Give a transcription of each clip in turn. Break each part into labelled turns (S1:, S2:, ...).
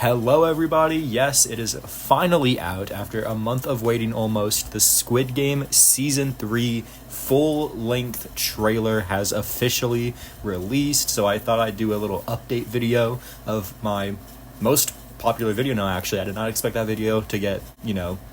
S1: Hello everybody, yes, it is finally out after a month of waiting almost. The Squid Game Season 3 full-length trailer has officially released, so I thought I'd do a little update video of my most popular video now. Actually, I did not expect that video to get,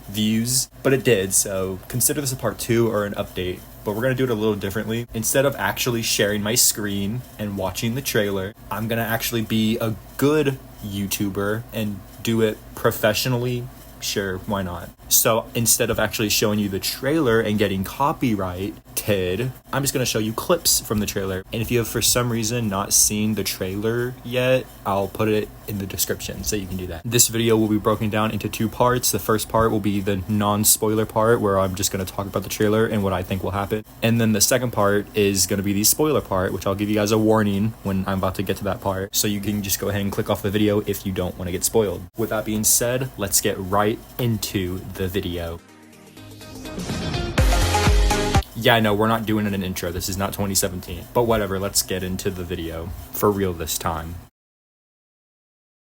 S1: views, but it did, so consider this a part 2 or an update. But we're going to do it a little differently. Instead of actually sharing my screen and watching the trailer, I'm going to actually be a good YouTuber and do it professionally. Sure, why not? So instead of actually showing you the trailer and getting copyrighted, I'm just going to show you clips from the trailer. And if you have for some reason not seen the trailer yet, I'll put it in the description so you can do that. This video will be broken down into 2 parts. The first part will be the non-spoiler part where I'm just going to talk about the trailer and what I think will happen. And then the second part is going to be the spoiler part, which I'll give you guys a warning when I'm about to get to that part. So you can just go ahead and click off the video if you don't want to get spoiled. With that being said, let's get right into the video. Yeah, no, we're not doing an intro. This is not 2017. But whatever, let's get into the video. For real this time.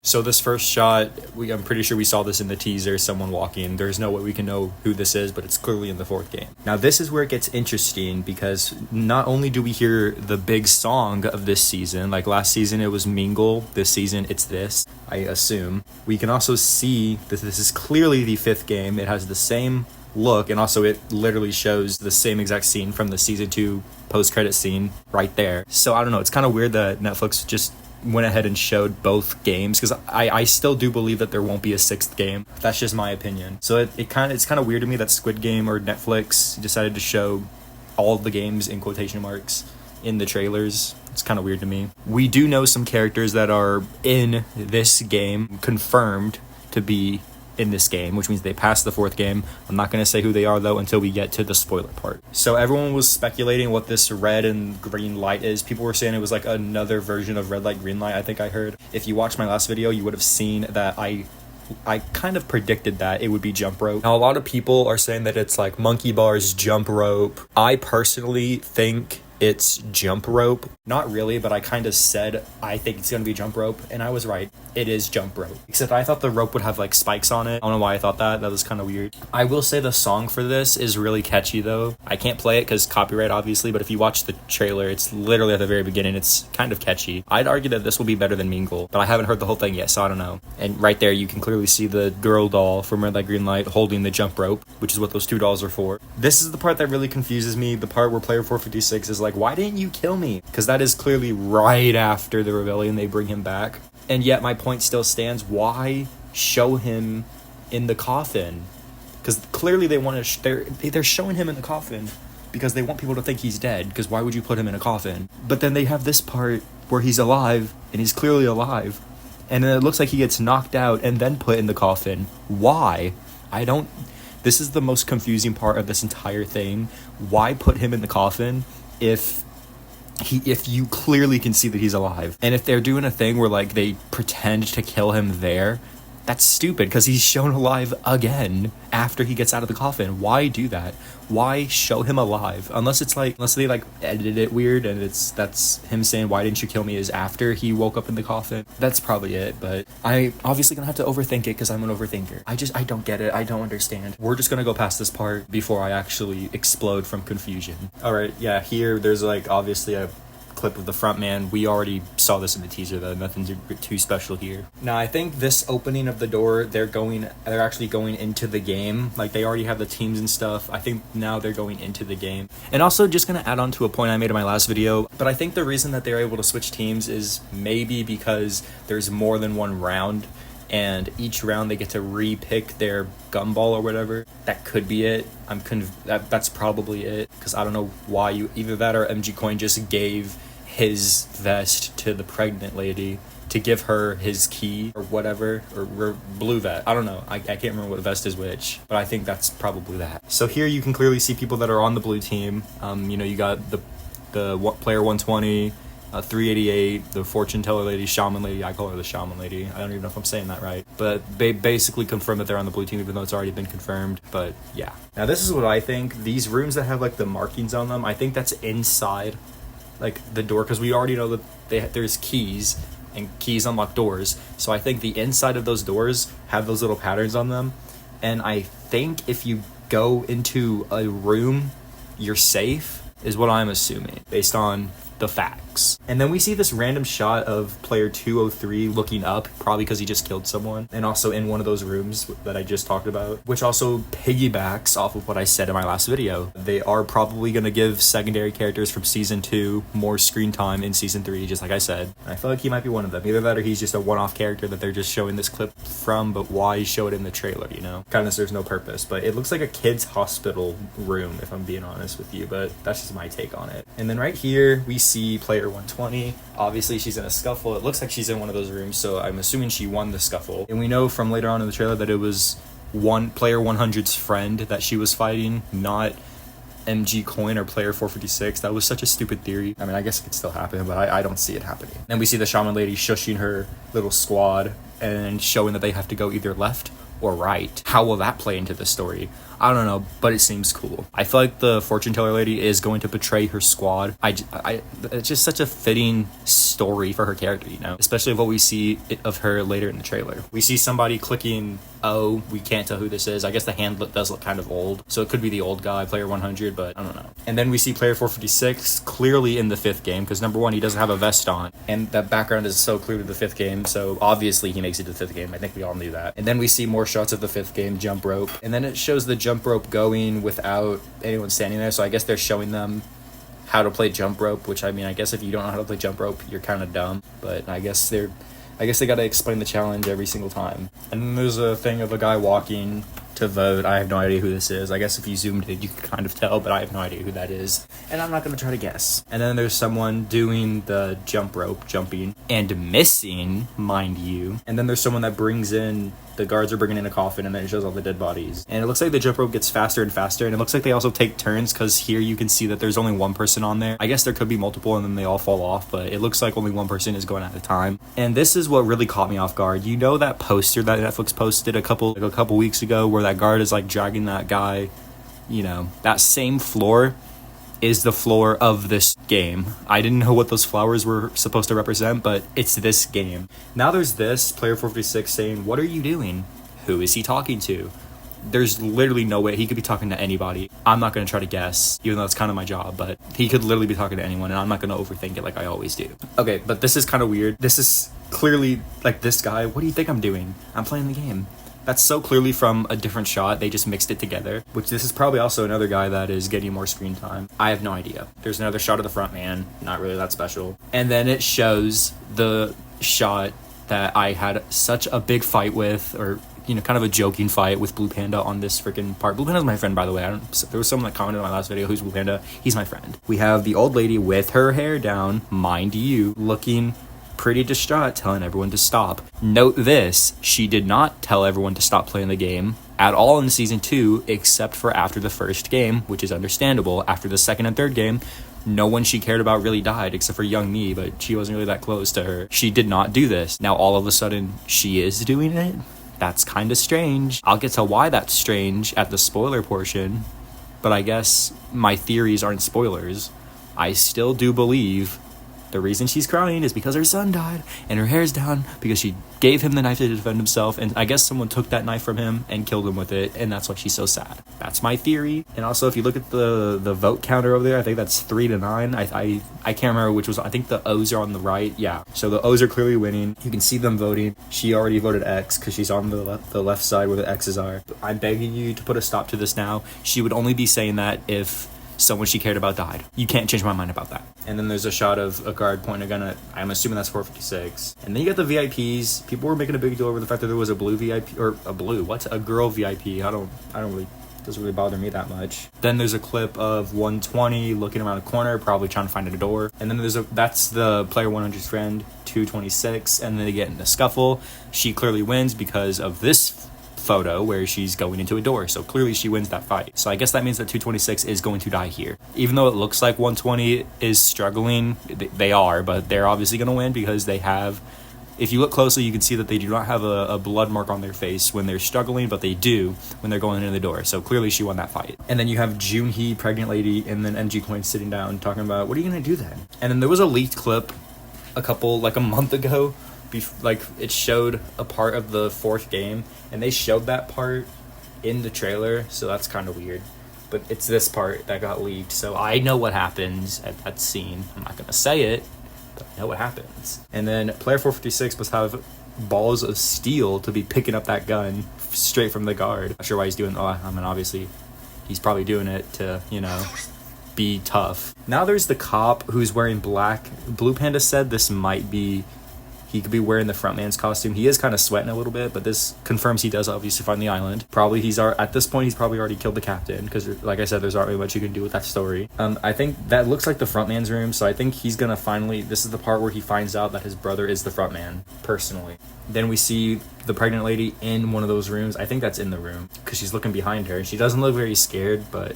S1: So this first shot, I'm pretty sure we saw this in the teaser, someone walking. There's no way we can know who this is, but it's clearly in the 4th game. Now this is where it gets interesting because not only do we hear the big song of this season, like last season it was Mingle, this season it's this, I assume. We can also see that this is clearly the 5th game. It has the same look, and also it literally shows the same exact scene from the season 2 post-credit scene right there. So I don't know, it's kind of weird that Netflix just went ahead and showed both games, because I still do believe that there won't be a 6th game. That's just my opinion. So it's kind of weird to me that Squid Game or Netflix decided to show all of the games in quotation marks in the trailers. It's kind of weird to me. We do know some characters that are in this game confirmed to be in this game, which means they passed the 4th game. I'm not going to say who they are though until we get to the spoiler part. So everyone was speculating what this red and green light is. People were saying it was like another version of red light, green light, I think I heard. If you watched my last video, you would have seen that I kind of predicted that it would be jump rope. Now a lot of people are saying that it's like monkey bars, jump rope. I personally think it's jump rope. Not really, but I kind of said I think it's gonna be jump rope, and I was right. It is jump rope. Except I thought the rope would have like spikes on it. I don't know why I thought that. That was kind of weird. I will say the song for this is really catchy though. I can't play it because copyright obviously, but if you watch the trailer, it's literally at the very beginning. It's kind of catchy. I'd argue that this will be better than Mingle, but I haven't heard the whole thing yet, so I don't know. And right there, you can clearly see the girl doll from Red Light Green Light holding the jump rope, which is what those 2 dolls are for. This is the part that really confuses me. The part where player 456 is like, why didn't you kill me? Because that is clearly right after the rebellion. They bring him back. And yet my point still stands. Why show him in the coffin? Because clearly they want to they're showing him in the coffin because they want people to think he's dead, because why would you put him in a coffin? But then they have this part where he's alive, and he's clearly alive, and then it looks like he gets knocked out and then put in the coffin. Why? This is the most confusing part of this entire thing. Why put him in the coffin if you clearly can see that he's alive? And if they're doing a thing where like they pretend to kill him there, that's stupid, because he's shown alive again after he gets out of the coffin. Why do that? Why show him alive? Unless they like edited it weird and that's him saying why didn't you kill me is after he woke up in the coffin. That's probably it, but I obviously gonna have to overthink it because I'm an overthinker. I don't get it. I don't understand. We're just gonna go past this part before I actually explode from confusion. Alright, yeah, here there's like obviously a clip of the front man. We already saw this in the teaser though. Nothing too special here. Now I think this opening of the door, they're actually going into the game. Like they already have the teams and stuff. I think now they're going into the game. And also just gonna add on to a point I made in my last video, but I think the reason that they're able to switch teams is maybe because there's more than one round, and each round they get to re-pick their gumball or whatever. That could be it. That's probably it, because I don't know why either that or MG Coin just gave his vest to the pregnant lady to give her his key or whatever, or blue vest. I don't know. I can't remember what vest is which, but I think that's probably that. So here you can clearly see people that are on the blue team. You got the player 120, 388, the fortune teller lady, shaman lady. I call her the shaman lady. I don't even know if I'm saying that right, but they basically confirm that they're on the blue team even though it's already been confirmed. But yeah, now this is what I think. These rooms that have like the markings on them, I think that's inside like the door, because we already know that there's keys and keys unlock doors. So I think the inside of those doors have those little patterns on them. And I think if you go into a room, you're safe, is what I'm assuming, based on the facts. And then we see this random shot of player 203 looking up, probably because he just killed someone, and also in one of those rooms that I just talked about, which also piggybacks off of what I said in my last video. They are probably going to give secondary characters from season 2 more screen time in season 3, just like I said. And I feel like he might be one of them. Either that or he's just a one-off character that they're just showing this clip from, but why show it in the trailer, you know? Kind of serves no purpose, but it looks like a kid's hospital room, if I'm being honest with you, but that's just my take on it. And then right here, we see player 120. Obviously she's in a scuffle. It looks like she's in one of those rooms, so I'm assuming she won the scuffle. And we know from later on in the trailer that it was player 100's friend that she was fighting, not MG Coin or player 456. That was such a stupid theory. I mean, I guess it could still happen, but I don't see it happening. Then we see the shaman lady shushing her little squad and showing that they have to go either left or right. How will that play into the story? I don't know, but it seems cool. I feel like the fortune teller lady is going to betray her squad. It's just such a fitting story for her character, you know, especially what we see of her later in the trailer. We see somebody clicking, oh, we can't tell who this is. I guess the hand does look kind of old, so it could be the old guy, player 100, but I don't know. And then we see player 456 clearly in the 5th game, because number one, he doesn't have a vest on, and that background is so clear to the 5th game, so obviously he makes it to the 5th game. I think we all knew that. And then we see more shots of the 5th game, jump rope, and then it shows the jump rope going without anyone standing there, so I guess they're showing them how to play jump rope, which, I mean, I guess if you don't know how to play jump rope, you're kind of dumb, but I guess they gotta explain the challenge every single time. And then there's a thing of a guy walking to vote. I have no idea who this is. I guess if you zoomed in, you could kind of tell, but I have no idea who that is. And I'm not gonna try to guess. And then there's someone doing the jump rope, jumping, and missing, mind you. And then there's someone that brings in, the guards are bringing in a coffin, and then it shows all the dead bodies. And it looks like the jump rope gets faster and faster, and it looks like they also take turns, because here you can see that there's only one person on there. I guess there could be multiple and then they all fall off, but it looks like only one person is going at a time. And this is what really caught me off guard. You know that poster that Netflix posted a couple weeks ago where that guard is like dragging that guy, you know, that same floor is the floor of this game. I didn't know what those flowers were supposed to represent, but it's this game. Now there's this player 456 saying, what are you doing? Who is he talking to? There's literally no way he could be talking to anybody. I'm not going to try to guess, even though it's kind of my job, but he could literally be talking to anyone, and I'm not going to overthink it like I always do. Okay, but this is kind of weird. This is clearly like this guy. What do you think I'm doing? I'm playing the game. That's so clearly from a different shot. They just mixed it together, which this is probably also another guy that is getting more screen time. I have no idea. There's another shot of the front man, not really that special. And then it shows the shot that I had such a big fight with, or, you know, kind of a joking fight with Blue Panda on this freaking part. Blue Panda's my friend, by the way. There was someone that commented on my last video, who's Blue Panda? He's my friend. We have the old lady with her hair down, mind you, looking pretty distraught, telling everyone to stop. Note this, she did not tell everyone to stop playing the game at all in season 2, except for after the first game, which is understandable. After the second and third game, no one she cared about really died, except for young me, but she wasn't really that close to her. She did not do this. Now all of a sudden, she is doing it? That's kind of strange. I'll get to why that's strange at the spoiler portion, but I guess my theories aren't spoilers. I still do believe the reason she's crying is because her son died, and her hair's down because she gave him the knife to defend himself, and I guess someone took that knife from him and killed him with it, and that's why she's so sad. That's my theory. And also, if you look at the vote counter over there, I think that's 3-9. I can't remember which was. I think the O's are on the right. Yeah, so the O's are clearly winning. You can see them voting. She already voted X because she's on the left side where the X's are. I'm begging you to put a stop to this now. She would only be saying that if someone she cared about died. You can't change my mind about that. And then there's a shot of a guard pointing a gun at, I'm assuming that's 456. And then you got the VIPs. People were making a big deal over the fact that there was a blue VIP, or a girl VIP. I don't really, doesn't really bother me that much. Then there's a clip of 120 looking around a corner, probably trying to find a door. And then that's the player 100's friend, 226, and then they get in a scuffle. She clearly wins because of this photo where she's going into a door, so clearly she wins that fight. So I guess that means that 226 is going to die here. Even though it looks like 120 is struggling, they are, but they're obviously going to win because they have, if you look closely, you can see that they do not have a blood mark on their face when they're struggling, but they do when they're going into the door. So clearly she won that fight. And then you have Junhee, pregnant lady, and then MG Coin sitting down talking about, what are you going to do then? And then there was a leaked clip a month ago. Like, it showed a part of the 4th game, and they showed that part in the trailer, so that's kind of weird. But it's this part that got leaked, so I know what happens at that scene. I'm not gonna say it, but I know what happens. And then player 456 must have balls of steel to be picking up that gun straight from the guard. Not sure why he's doing. I mean, obviously, he's probably doing it to, you know, be tough. Now there's the cop who's wearing black. Blue Panda said this might be. He could be wearing the frontman's costume. He is kind of sweating a little bit, but this confirms he does obviously find the island. Probably at this point, he's probably already killed the captain, because like I said, there's not really much you can do with that story. I think that looks like the frontman's room, so I think he's gonna finally, this is the part where he finds out that his brother is the frontman, personally. Then we see the pregnant lady in one of those rooms. I think that's in the room, because she's looking behind her. She doesn't look very scared, but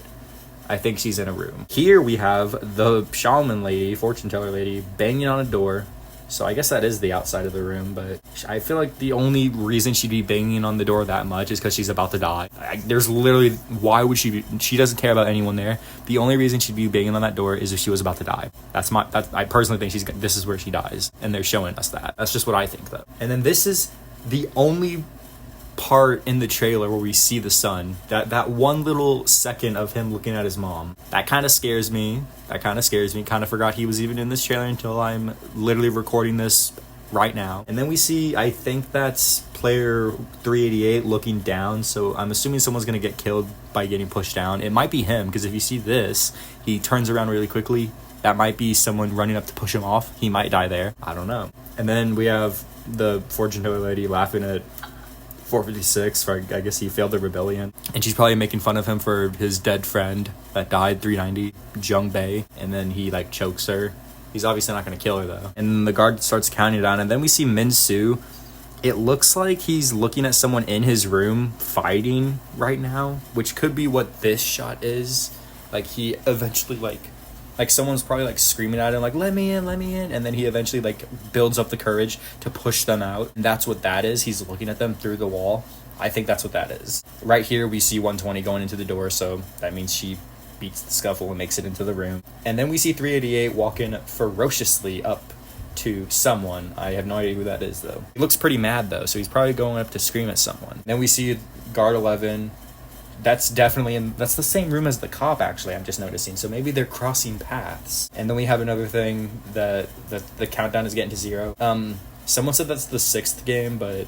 S1: I think she's in a room. Here we have the shaman lady, fortune teller lady, banging on a door. So I guess that is the outside of the room, but I feel like the only reason she'd be banging on the door that much is because she's about to die. There's literally, why would she be, she doesn't care about anyone there. The only reason she'd be banging on that door is if she was about to die. I personally think this is where she dies, and they're showing us that. That's just what I think, though. And then this is the only part in the trailer where we see the son. That one little second of him looking at his mom, that kind of scares me. Kind of forgot he was even in this trailer until I'm literally recording this right now. And then we see, I think that's player 388 looking down, so I'm assuming someone's gonna get killed by getting pushed down. It might be him, because if you see this, he turns around really quickly. That might be someone running up to push him off. He might die there. I don't know. And then we have the fortune teller lady laughing at 456 for, I guess he failed the rebellion, and she's probably making fun of him for his dead friend that died, 390, Jung Bae, and then he like chokes her. He's obviously not going to kill her though. And then the guard starts counting down, and then we see Min Soo. It looks like he's looking at someone in his room fighting right now, which could be what this shot is. Like, he eventually like someone's probably like screaming at him like, let me in, and then he eventually like builds up the courage to push them out, and that's what that is. He's looking at them through the wall. I think that's what that is. Right here we see 120 going into the door, so that means she beats the scuffle and makes it into the room. And then we see 388 walking ferociously up to someone. I have no idea who that is though. He looks pretty mad though, so he's probably going up to scream at someone. Then we see guard 11. That's definitely that's the same room as the cop, actually, I'm just noticing. So maybe they're crossing paths. And then we have another thing that the countdown is getting to 0. Someone said that's the 6th game, but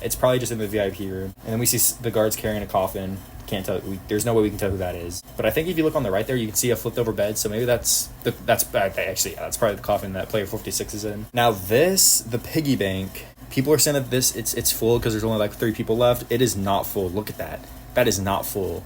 S1: it's probably just in the VIP room. And then we see the guards carrying a coffin. Can't tell. There's no way we can tell who that is. But I think if you look on the right there, you can see a flipped over bed. So maybe that's probably the coffin that player 56 is in. Now the piggy bank. People are saying that it's full because there's only like 3 people left. It is not full. Look at that. That is not full.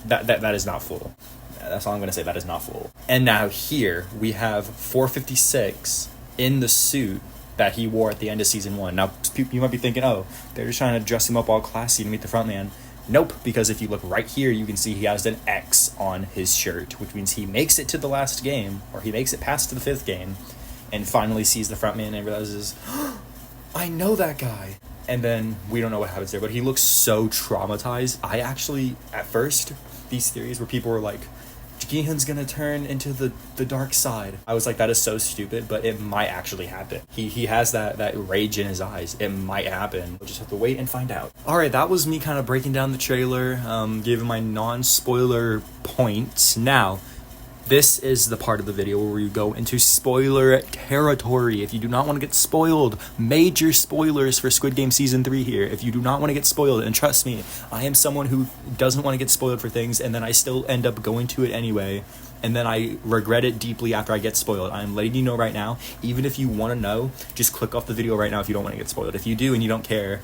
S1: That is not full. That's all I'm going to say. That is not full. And now here we have 456 in the suit that he wore at the end of season 1. Now, you might be thinking, oh, they're just trying to dress him up all classy to meet the front man. Nope, because if you look right here, you can see he has an X on his shirt, which means he makes it to the last game, or he makes it past to the 5th game, and finally sees the front man and realizes, oh, I know that guy. And then we don't know what happens there, but he looks so traumatized. I actually, at first, these theories where people were like, Gi-hun's gonna turn into the dark side. I was like, that is so stupid, but it might actually happen. He has that rage in his eyes. It might happen. We'll just have to wait and find out. Alright, that was me kind of breaking down the trailer, giving my non-spoiler points. Now, this is the part of the video where we go into spoiler territory. If you do not want to get spoiled, major spoilers for Squid Game Season 3 here. If you do not want to get spoiled, and trust me, I am someone who doesn't want to get spoiled for things, and then I still end up going to it anyway, and then I regret it deeply after I get spoiled. I'm letting you know right now, even if you want to know, just click off the video right now if you don't want to get spoiled. If you do and you don't care,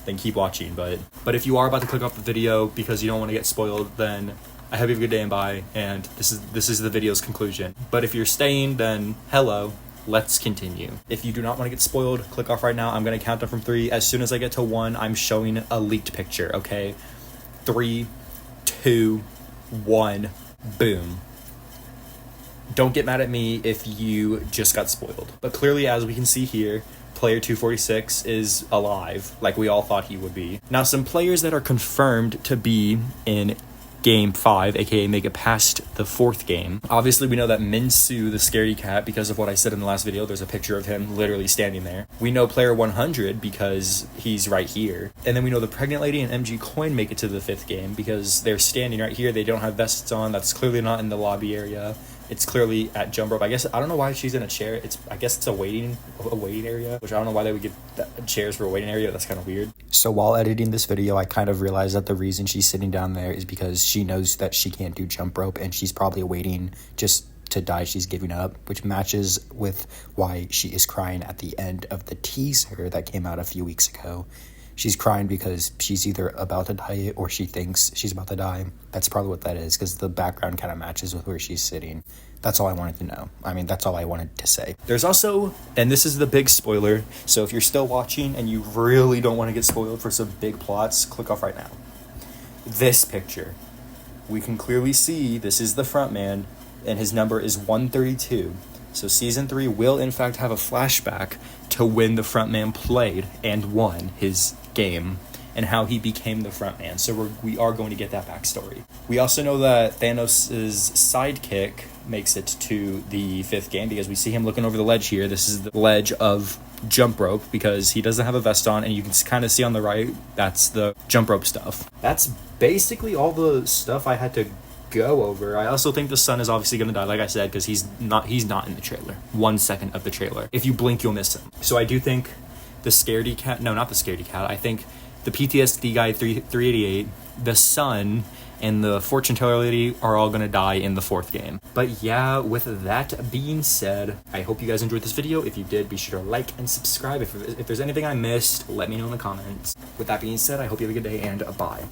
S1: then keep watching. But if you are about to click off the video because you don't want to get spoiled, then I hope you have a good day and bye, and this is the video's conclusion. But if you're staying, then hello, let's continue. If you do not want to get spoiled, click off right now. I'm going to count down from 3. As soon as I get to 1, I'm showing a leaked picture, okay? 3, 2, 1, boom. Don't get mad at me if you just got spoiled. But clearly, as we can see here, player 246 is alive, like we all thought he would be. Now, some players that are confirmed to be in game 5, aka make it past the 4th game. Obviously, we know that Minsu, the scaredy cat, because of what I said in the last video, there's a picture of him literally standing there. We know player 100 because he's right here. And then we know the pregnant lady and MG Coin make it to the 5th game because they're standing right here. They don't have vests on. That's clearly not in the lobby area. It's clearly at jump rope. I guess I don't know why she's in a chair. I guess it's a waiting area, which I don't know why they would give chairs for a waiting area. That's kind of weird. So while editing this video, I kind of realized that the reason she's sitting down there is because she knows that she can't do jump rope, and she's probably waiting just to die. She's giving up, which matches with why she is crying at the end of the teaser that came out a few weeks ago. She's crying because she's either about to die or she thinks she's about to die. That's probably what that is, because the background kind of matches with where she's sitting. That's all I wanted to know. I mean, that's all I wanted to say. There's also, and this is the big spoiler, so if you're still watching and you really don't want to get spoiled for some big plots, click off right now. This picture. We can clearly see this is the front man, and his number is 132. So season 3 will in fact have a flashback to when the frontman played and won his game and how he became the frontman. So we are going to get that backstory. We also know that Thanos' sidekick makes it to the 5th game because we see him looking over the ledge here. This is the ledge of jump rope because he doesn't have a vest on, and you can kind of see on the right, that's the jump rope stuff. That's basically all the stuff I had to go over. I also think the son is obviously going to die, like I said, because he's not in the trailer. 1 second of the trailer. If you blink, you'll miss him. So I do think the scaredy cat, no, not the scaredy cat, I think the PTSD guy 388, the son, and the fortune teller lady are all going to die in the 4th game. But yeah, with that being said, I hope you guys enjoyed this video. If you did, be sure to like and subscribe. If there's anything I missed, let me know in the comments. With that being said, I hope you have a good day, and bye.